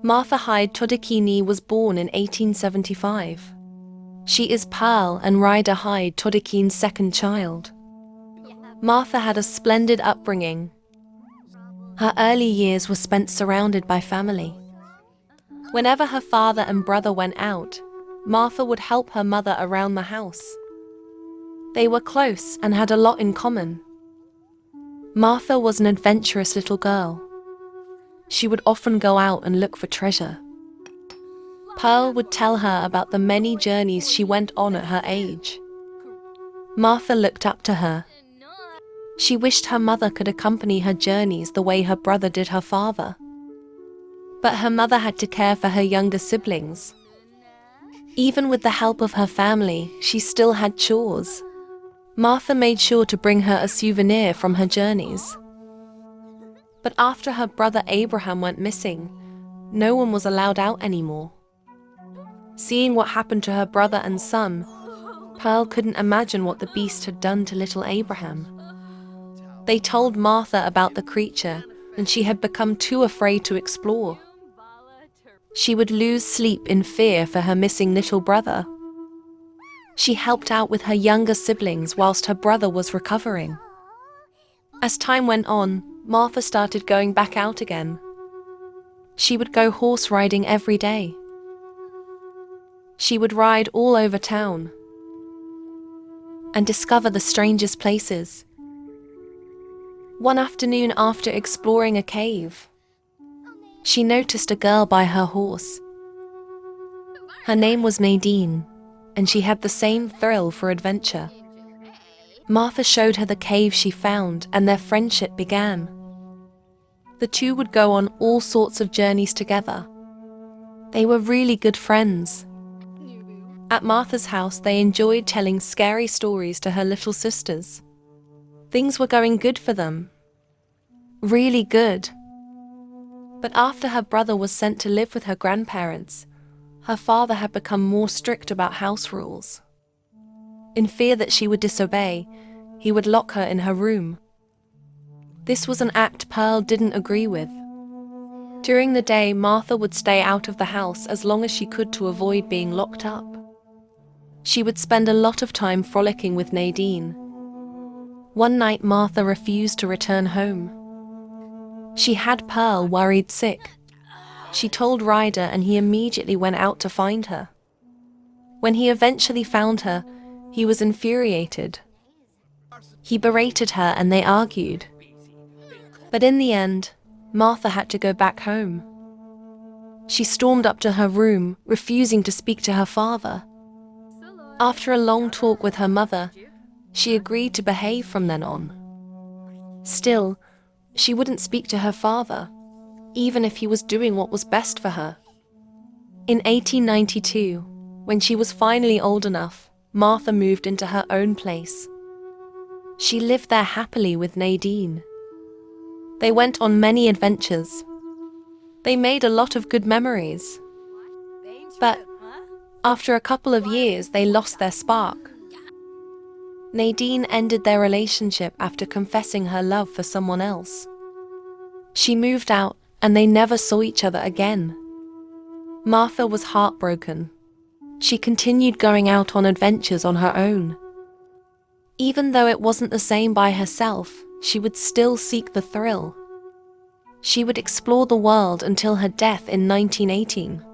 Martha Hyde Todicheenes was born in 1875. She is Pearl and Ryder Hyde Todicheenes' second child. Martha had a splendid upbringing. Her early years were spent surrounded by family. Whenever her father and brother went out, Martha would help her mother around the house. They were close and had a lot in common. Martha was an adventurous little girl. She would often go out and look for treasure. Pearl would tell her about the many journeys she went on at her age. Martha looked up to her. She wished her mother could accompany her journeys the way her brother did her father. But her mother had to care for her younger siblings. Even with the help of her family, she still had chores. Martha made sure to bring her a souvenir from her journeys. But after her brother Abraham went missing, no one was allowed out anymore. Seeing what happened to her brother and son, Pearl couldn't imagine what the beast had done to little Abraham. They told Martha about the creature, and she had become too afraid to explore. She would lose sleep in fear for her missing little brother. She helped out with her younger siblings whilst her brother was recovering. As time went on, Martha started going back out again. She would go horse riding every day. She would ride all over town and discover the strangest places. One afternoon, after exploring a cave, she noticed a girl by her horse. Her name was Nadine, and she had the same thrill for adventure. Martha showed her the cave she found, and their friendship began. The two would go on all sorts of journeys together. They were really good friends. At Martha's house, they enjoyed telling scary stories to her little sisters. Things were going good for them. Really good. But after her brother was sent to live with her grandparents, her father had become more strict about house rules. In fear that she would disobey, he would lock her in her room. This was an act Pearl didn't agree with. During the day, Martha would stay out of the house as long as she could to avoid being locked up. She would spend a lot of time frolicking with Nadine. One night, Martha refused to return home. She had Pearl worried sick. She told Ryder, and he immediately went out to find her. When he eventually found her, he was infuriated. He berated her and they argued. But in the end, Martha had to go back home. She stormed up to her room, refusing to speak to her father. After a long talk with her mother, she agreed to behave from then on. Still, she wouldn't speak to her father, even if he was doing what was best for her. In 1892, when she was finally old enough, Martha moved into her own place. She lived there happily with Nadine. They went on many adventures. They made a lot of good memories. But after a couple of years, they lost their spark. Nadine ended their relationship after confessing her love for someone else. She moved out, and they never saw each other again. Martha was heartbroken. She continued going out on adventures on her own. Even though it wasn't the same by herself, she would still seek the thrill. She would explore the world until her death in 1918.